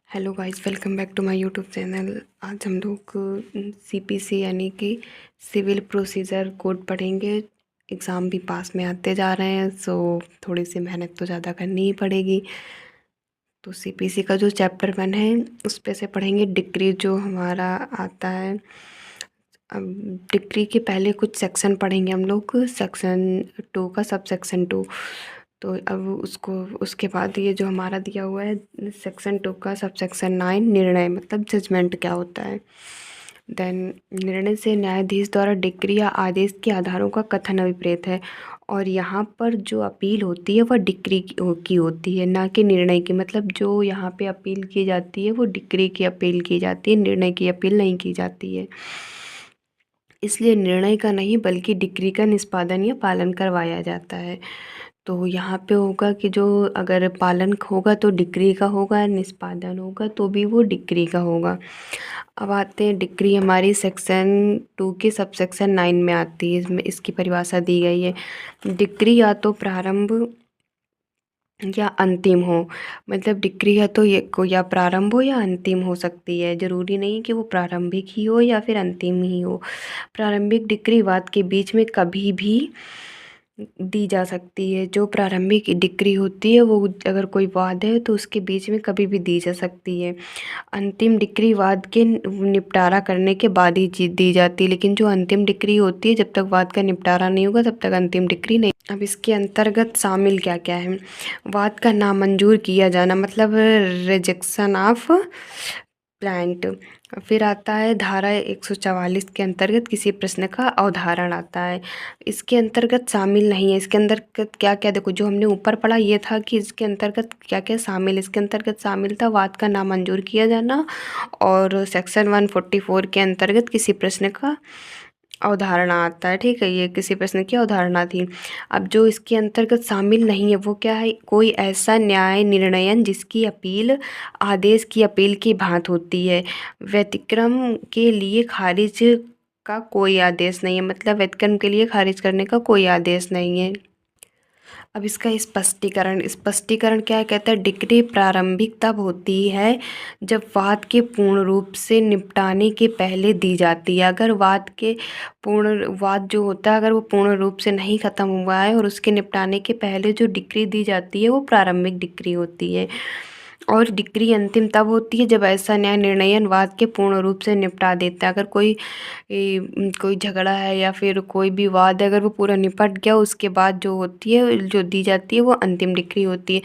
Hello guys, welcome back to my YouTube channel. आज हम लोग सीपीसी यानी कि सिविल प्रोसीजर कोड पढ़ेंगे। एग्ज़ाम भी पास में आते जा रहे हैं, सो थोड़ी सी मेहनत तो ज़्यादा करनी ही पड़ेगी। तो सीपीसी का जो चैप्टर 1 है उस पे से पढ़ेंगे। डिक्री जो हमारा आता है, अब डिक्री के पहले कुछ सेक्शन पढ़ेंगे हम लोग। सेक्शन 2 का सब सेक्शन 2। तो अब उसको उसके बाद ये जो हमारा दिया हुआ है सेक्शन 2 का सब सेक्शन 9, निर्णय मतलब जजमेंट क्या होता है। देन निर्णय से न्यायाधीश द्वारा डिक्री या आदेश के आधारों का कथन अभिप्रेत है। और यहाँ पर जो अपील होती है वह डिक्री की होती है, ना कि निर्णय की। मतलब जो यहाँ पे अपील की जाती है वो डिक्री की अपील की जाती है, निर्णय की अपील नहीं की जाती है। इसलिए निर्णय का नहीं बल्कि डिक्री का निष्पादन या पालन करवाया जाता है। तो यहाँ पे होगा कि जो अगर पालन होगा तो डिक्री का होगा, निष्पादन होगा तो भी वो डिक्री का होगा। अब आते हैं डिक्री हमारी सेक्शन 2 के सब सेक्शन 9 में आती है। इसमें इसकी परिभाषा दी गई है। डिक्री या तो प्रारंभ या अंतिम हो। मतलब डिक्री है तो ये को या प्रारंभ हो या अंतिम हो सकती है। ज़रूरी नहीं कि वो प्रारंभिक ही हो या फिर अंतिम ही हो। प्रारंभिक डिक्री वाद के बीच में कभी भी दी जा सकती है। जो प्रारंभिक डिक्री होती है वो अगर कोई वाद है तो उसके बीच में कभी भी दी जा सकती है। अंतिम डिक्री वाद के निपटारा करने के बाद ही दी जाती है। लेकिन जो अंतिम डिक्री होती है, जब तक वाद का निपटारा नहीं होगा तब तक अंतिम डिक्री नहीं। अब इसके अंतर्गत शामिल क्या क्या है। वाद का नामंजूर किया जाना मतलब रिजेक्शन ऑफ प्लांट। फिर आता है धारा 144 के अंतर्गत किसी प्रश्न का अवधारण आता है। इसके अंतर्गत शामिल नहीं है। इसके अंतर्गत क्या क्या, देखो जो हमने ऊपर पढ़ा ये था कि इसके अंतर्गत क्या क्या शामिल। इसके अंतर्गत शामिल था वाद का नामंजूर किया जाना, और सेक्शन 144 के अंतर्गत किसी प्रश्न का अवधारणा आता है। ठीक है, ये किसी प्रश्न की अवधारणा थी। अब जो इसके अंतर्गत शामिल नहीं है वो क्या है, कोई ऐसा न्याय निर्णयन जिसकी अपील आदेश की अपील की भांति होती है। व्यतिक्रम के लिए खारिज का कोई आदेश नहीं है। मतलब व्यतिक्रम के लिए खारिज करने का कोई आदेश नहीं है। अब इसका स्पष्टीकरण स्पष्टीकरण क्या कहता है। डिक्री प्रारंभिक तब होती है जब वाद के पूर्ण रूप से निपटाने के पहले दी जाती है। अगर वाद जो होता है अगर वो पूर्ण रूप से नहीं ख़त्म हुआ है और उसके निपटाने के पहले जो डिक्री दी जाती है वो प्रारंभिक डिक्री होती है। और डिक्री अंतिम तब होती है जब ऐसा न्याय निर्णयन वाद के पूर्ण रूप से निपटा देता है। अगर कोई झगड़ा है या फिर कोई भी वाद है, अगर वो पूरा निपट गया उसके बाद जो होती है जो दी जाती है वो अंतिम डिक्री होती है।